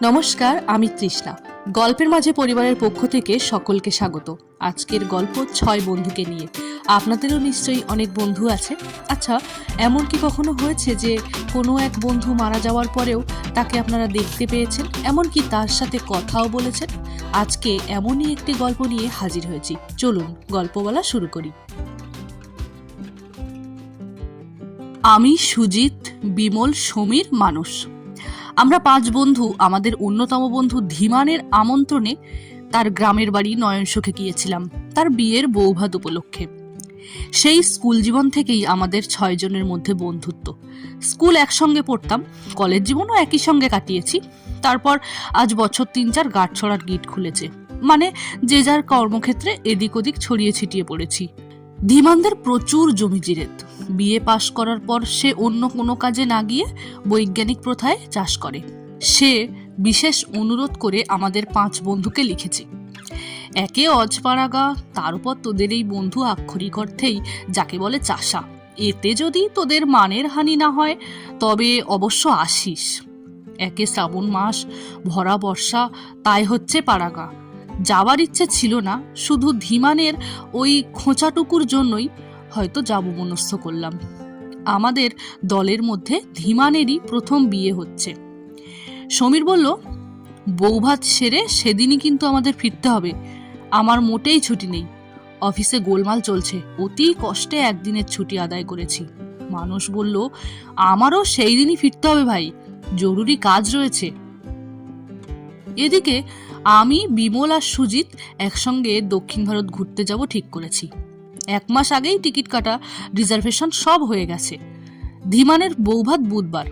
নমস্কার, আমি তৃষ্ণা। গল্পের মাঝে পরিবারের পক্ষ থেকে সকলকে স্বাগত। আজকের গল্প 6 বন্ধুকে নিয়ে। আপনাদেরও নিশ্চয়ই অনেক বন্ধু আছে। আচ্ছা, এমন কি কখনো হয়েছে যে কোনো এক বন্ধু মারা যাওয়ার পরেও তাকে আপনারা দেখতে পেয়েছেন, এমনকি তার সাথে কথাও বলেছেন? আজকে এমনই একটি গল্প নিয়ে হাজির হয়েছি। চলুন গল্প বলা শুরু করি। আমি সুজিত, বিমল, সমীর, মানুষ। আমরা 5 বন্ধু আমাদের অন্যতম বন্ধু ধীমানের আমন্ত্রণে তার গ্রামের বাড়ি নয়নসুখে গিয়েছিলাম তার বিয়ের বৌভাত উপলক্ষে। সেই স্কুল জীবন থেকেই আমাদের 6 জনের মধ্যে বন্ধুত্ব। স্কুল একসঙ্গে পড়তাম, কলেজ জীবনও একই সঙ্গে কাটিয়েছি। তারপর আজ বছর 3-4 গাঁটছড়ার গিট খুলেছে, মানে যে যার কর্মক্ষেত্রে এদিক ওদিক ছড়িয়ে ছিটিয়ে পড়েছি। ধীমানদের প্রচুর জমি জিরেত। বিএ পাশ করার পর সে অন্য কোনো কাজে না গিয়ে বৈজ্ঞানিক প্রথায় চাষ করে। সে বিশেষ অনুরোধ করে আমাদের 5 বন্ধুকে লিখেছে, একে অজপাড়াগা, তার উপর তোদের এই বন্ধু আক্ষরিক অর্থেই যাকে বলে চাষা। এতে যদি তোদের মানের হানি না হয় তবে অবশ্য আসিস। একে শ্রাবণ মাস, ভরা বর্ষা, তাই হচ্ছে পাড়াগা। যাওয়ার ইচ্ছে ছিল না, শুধু ধীমানের ওই খোঁচাটুকুর জন্যই হয়তো যাব মনস্থ করলাম। আমাদের দলের মধ্যে ধীমানেরই প্রথম বিয়ে হচ্ছে। সমীর বলল, বৌভাত সেরে সেদিনই কিন্তু আমাদের ফিরতে হবে। আমার মোটেই ছুটি নেই, অফিসে গোলমাল চলছে, অতি কষ্টে একদিনের ছুটি আদায় করেছি। মানুষ বলল, আমারও সেই দিনই ফিরতে হবে ভাই, জরুরি কাজ রয়েছে। এদিকে আমি, বিমল আর সুজিত একসঙ্গে দক্ষিণ ভারত ঘুরতে যাব ঠিক করেছি। 1 মাস আগেই টিকিট কাটা, রিজার্ভেশন সব হয়ে গেছে। ধীমানের বৌভাত বুধবার,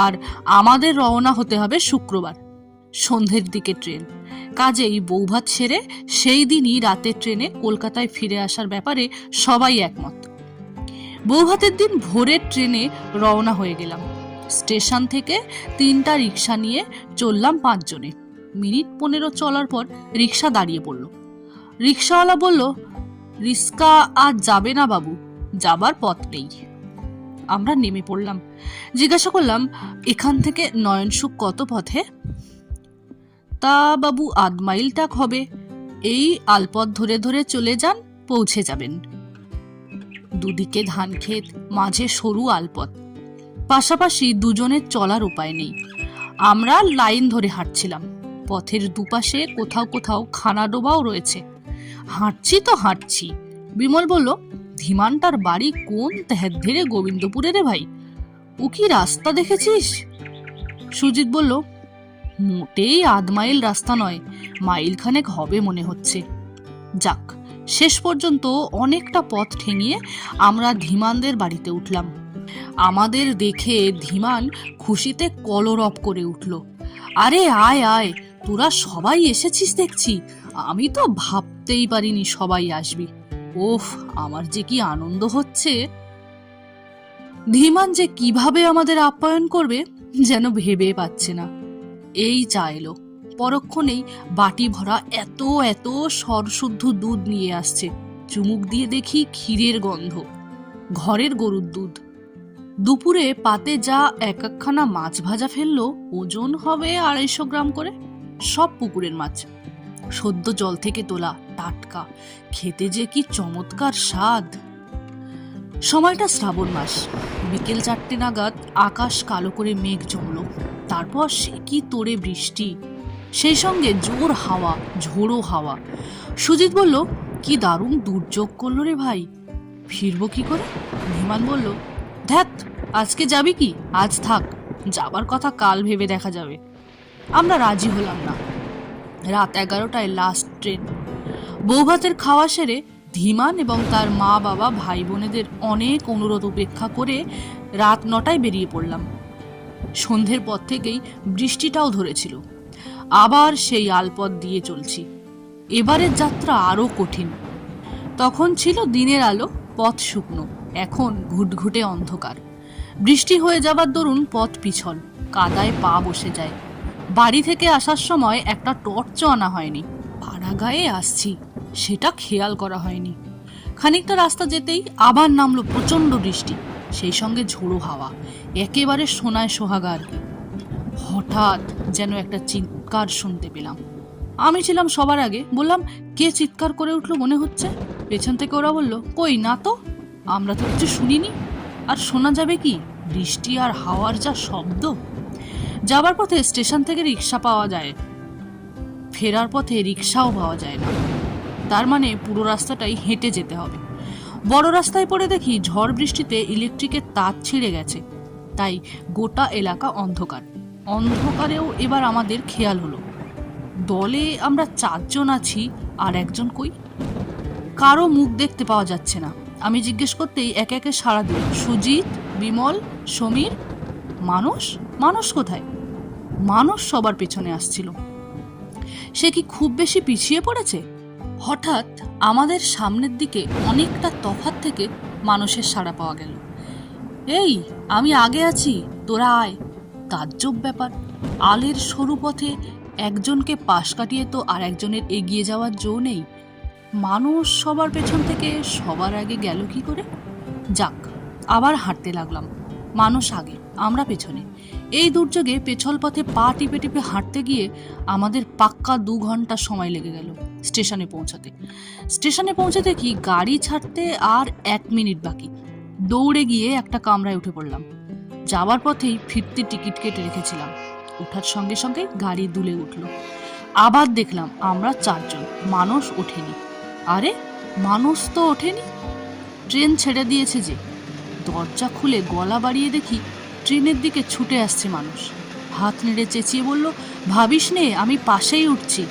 আর আমাদের রওনা হতে হবে শুক্রবার সন্ধ্যের দিকে ট্রেন। কাজেই বৌভাত সেরে সেই দিনই রাতের ট্রেনে কলকাতায় ফিরে আসার ব্যাপারে সবাই একমত। বৌভাতের দিন ভোরের ট্রেনে রওনা হয়ে গেলাম। স্টেশন থেকে 3টা রিক্সা নিয়ে চললাম 5 জনে। মিনিট 15 চলার পর রিক্সা দাঁড়িয়ে পড়ল। রিক্সাওয়ালা বলল, রিক্সা আজ যাবে না বাবু, যাবার পথ নেই। আমরা নেমে পড়লাম। জিজ্ঞাসা করলাম, এখান থেকে নয়নসুখ কত পথে? তা বাবু 8 মাইল টাক হবে। এই আলপথ ধরে ধরে চলে যান, পৌঁছে যাবেন। দুদিকে ধান ক্ষেত, মাঝে সরু আলপথ, পাশাপাশি দুজনের চলার উপায় নেই। আমরা লাইন ধরে হাঁটছিলাম। পথের দুপাশে কোথাও কোথাও খানা ডোবাও রয়েছে। হাঁটছি তো হাঁটছি। বিমল বলল, ধীমানটার বাড়ি কোন তেহের ধীরে গোবিন্দপুরে রে ভাই, ও কি রাস্তা দেখেছিস? সুজিত বলল, মোটেই 8 মাইল রাস্তা নয়, মাইল খানেক হবে মনে হচ্ছে। যাক, শেষ পর্যন্ত অনেকটা পথ ঠেঙিয়ে আমরা ধীমানদের বাড়িতে উঠলাম। আমাদের দেখে ধীমান খুশিতে কলরব করে উঠল, আরে আয় আয়, তোরা সবাই এসেছিস দেখছি, আমি তো ভাবতেই পারিনি সবাই আসবি। ওফ, আমার যে কি আনন্দ হচ্ছে। ধীমান যে কিভাবে আমাদের আপ্যায়ন করবে যেন ভেবে পাচ্ছে না। এই চা এলো, পরক্ষণেই বাটি ভরা এত এত সরশুদ্ধ দুধ নিয়ে আসছে। চুমুক দিয়ে দেখি ক্ষীরের গন্ধ, ঘরের গরুর দুধ। দুপুরে পাতে যা একখানা মাছ ভাজা ফেললো, ওজন হবে 250 গ্রাম করে। সব পুকুরের মাছ, সদ্য জল থেকে তোলা, টাটকা, খেতে যে কি চমৎকার স্বাদ। সময়টা শ্রাবণ মাস। বিকেল 4টে নাগাদ আকাশ কালো করে মেঘ জমলো। তারপর সে কি তোড়ে বৃষ্টি, সেই সঙ্গে জোর হাওয়া, ঝোড়ো হাওয়া। সুজিত বলল, কি দারুণ দুর্যোগ করলো রে ভাই, ফিরবো কি করে? ধীমান বলল, ধ্যাত, আজকে যাবি কি? আজ থাক, যাবার কথা কাল ভেবে দেখা যাবে। আমরা রাজি হলাম না। রাত 11টায় লাস্ট ট্রেন। বৌভাতের খাওয়া সেরে ধীমান এবং তার মা বাবা ভাই বোনেদের অনেক অনুরোধ উপেক্ষা করে রাত 9টায় বেরিয়ে পড়লাম। সন্ধ্যের পর থেকেই বৃষ্টিটাও ধরেছিল। আবার সেই আলপথ দিয়ে চলছি। এবারের যাত্রা আরো কঠিন। তখন ছিল দিনের আলো, পথ শুকনো, এখন ঘুটঘুটে অন্ধকার। বৃষ্টি হয়ে যাবার দরুন পথ পিছল, কাদায় পা বসে যায়। বাড়ি থেকে আসার সময় একটা টর্চও আনা হয়নি। পাড়া গায়ে আসছি সেটা খেয়াল করা হয়নি। খানিকটা রাস্তা যেতেই আবার নামলো প্রচন্ড বৃষ্টি, সেই সঙ্গে ঝোড়ো হাওয়া, একেবারে সোনায় সোহাগার। হঠাৎ যেন একটা চিৎকার শুনতে পেলাম। আমি ছিলাম সবার আগে, বললাম, কে চিৎকার করে উঠলো মনে হচ্ছে? পেছন থেকে ওরা বলল, কই না তো, আমরা তো কিছু শুনিনি। আর শোনা যাবে কি, বৃষ্টি আর হাওয়ার যা শব্দ। যাবার পথে স্টেশন থেকে রিক্সা পাওয়া যায়, ফেরার পথে রিক্সাও পাওয়া যায় না। তার মানে পুরো রাস্তাটাই হেঁটে যেতে হবে। বড় রাস্তায় পড়ে দেখি ঝড় বৃষ্টিতে ইলেকট্রিকের তার ছিঁড়ে গেছে, তাই গোটা এলাকা অন্ধকার। অন্ধকারেও এবার আমাদের খেয়াল হলো, দলে আমরা 4 জন আছি, আর একজন কই? কারো মুখ দেখতে পাওয়া যাচ্ছে না। আমি জিজ্ঞেস করতেই একে একে সাড়া দিল, সুজিত, বিমল, সমীর। মানুষ? মানুষ কোথায়? মানুষ সবার পেছনে আসছিল। সে কি খুব বেশি পিছিয়ে পড়েছে? হঠাৎ আমাদের সামনের দিকে অনেকটা তফাৎ থেকে মানুষের সাড়া পাওয়া গেল। এই, আমি আগে আছি, তোরা আয়। তাজ্জব ব্যাপার, আলের সরু পথে একজনকে পাশ কাটিয়ে তো আর একজনের এগিয়ে যাওয়ার জো নেই। মানুষ সবার পেছন থেকে সবার আগে গেল কি করে? যাক, আবার হাঁটতে লাগলাম। মানুষ আগে, আমরা পেছনে। এই দুর্যোগে পেছল পথে পা টিপে টিপে হাঁটতে গিয়ে আমাদের পাক্কা 2 ঘন্টা সময় লেগে গেল স্টেশনে পৌঁছাতে। স্টেশনে পৌঁছে দেখি গাড়ি ছাড়তে আর 1 মিনিট বাকি। দৌড়ে গিয়ে একটা কামরায় উঠে পড়লাম। যাবার পথেই ফিরতি টিকিট কেটে রেখেছিলাম। ওঠার সঙ্গে সঙ্গে গাড়ি দুলে উঠল। আবার দেখলাম আমরা 4 জন, মানুষ ওঠেনি। আরে, মানুষ তো ওঠেনি, ট্রেন ছেড়ে দিয়েছে যে। দরজা খুলে গলা বাড়িয়ে দেখি ট্রেনের দিকে ছুটে আসছে মানুষ। হাত নেড়ে চেঁচিয়ে বলল, ভাবিস নে, আমি পাশেই উঠছি।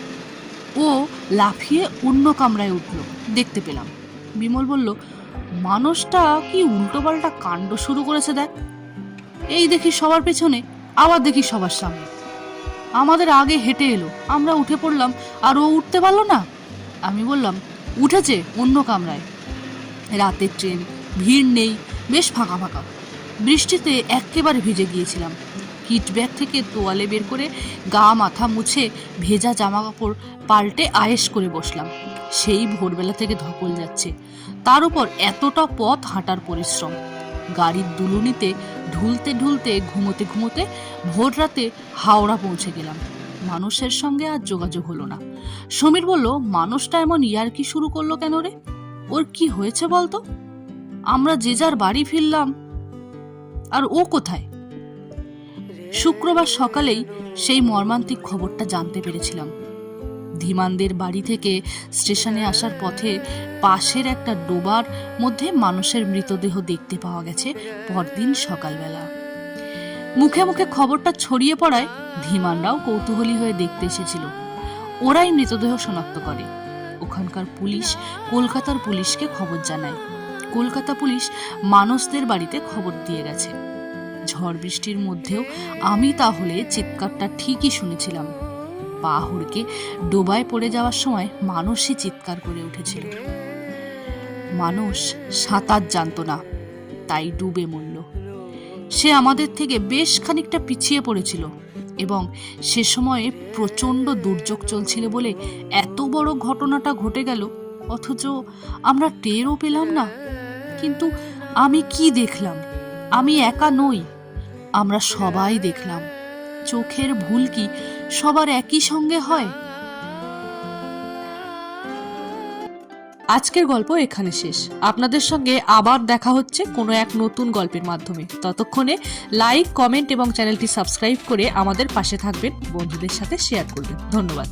ও লাফিয়ে অন্য কামরায় উঠল, দেখতে পেলাম। বিমল বলল, মানুষটা কি উল্টোপাল্টা কাণ্ড শুরু করেছে দেখ। এই দেখি সবার পেছনে, আবার দেখি সবার সামনে। আমাদের আগে হেঁটে এলো, আমরা উঠে পড়লাম, আর ও উঠতে পারলো না। আমি বললাম, উঠেছে অন্য কামরায়। রাতের ট্রেন, ভিড় নেই, বেশ ফাঁকা ফাঁকা। বৃষ্টিতে একেবারে ভিজে গিয়েছিলাম। কিট ব্যাগ থেকে তোয়ালে বের করে গা মাথা মুছে ভেজা জামা কাপড় পাল্টে আয়েশ করে বসলাম। সেই ভোরবেলা থেকে ধকল যাচ্ছে, তার উপর এতটা পথ হাঁটার পরিশ্রম। গাড়ির দুলুনিতে ঢুলতে ঢুলতে ঘুমোতে ঘুমোতে ভোর রাতে হাওড়া পৌঁছে গেলাম। মানুষের সঙ্গে আর যোগাযোগ হলো না। সমীর বলল, মানুষটা এমন ইয়ার্কি শুরু করলো কেন রে? ওর কি হয়েছে বলতো? আমরা যে যার বাড়ি ফিরলাম, আর ও কোথায়? শুক্রবার সকালেই সেই মর্মান্তিক খবরটা জানতে পেরেছিলাম। ধীমানদের বাড়ি থেকে স্টেশনে আসার পথে পাশের একটা ডোবার মধ্যে মানুষের মৃতদেহ দেখতে পাওয়া গেছে পরদিন সকালবেলা। মুখে মুখে খবরটা ছড়িয়ে পড়ায় ধীমানরাও কৌতূহলী হয়ে দেখতে এসেছিল। ওরাই মৃতদেহ শনাক্ত করে। ওখানকার পুলিশ কলকাতার পুলিশকে খবর জানায়। কলকাতা পুলিশ মানুষদের বাড়িতে খবর দিয়ে গেছে। ঝড় বৃষ্টির মধ্যেও আমি তাহলে চিৎকারটা ঠিকই শুনেছিলাম। পা হুড়কে ডোবায় পড়ে যাওয়ার সময় মানুষই চিৎকার করে উঠেছিল। মানুষ সাঁতার জানতো না, তাই ডুবে মরল। সে আমাদের থেকে বেশ খানিকটা পিছিয়ে পড়েছিল এবং সে সময়ে প্রচণ্ড দুর্যোগ চলছিল বলে এত বড় ঘটনাটা ঘটে গেল, অথচ আমরা টেরও পেলাম না। কিন্তু আমি কি দেখলাম? আমি একা নই, আমরা সবাই দেখলাম। চোখের ভুল কি সবার একই সঙ্গে হয়? আজকের গল্প এখানে শেষ। আপনাদের সঙ্গে আবার দেখা হচ্ছে কোনো এক নতুন গল্পের মাধ্যমে। ততক্ষণে লাইক, কমেন্ট এবং চ্যানেলটি সাবস্ক্রাইব করে আমাদের পাশে থাকবেন, বন্ধুদের সাথে শেয়ার করবেন। ধন্যবাদ।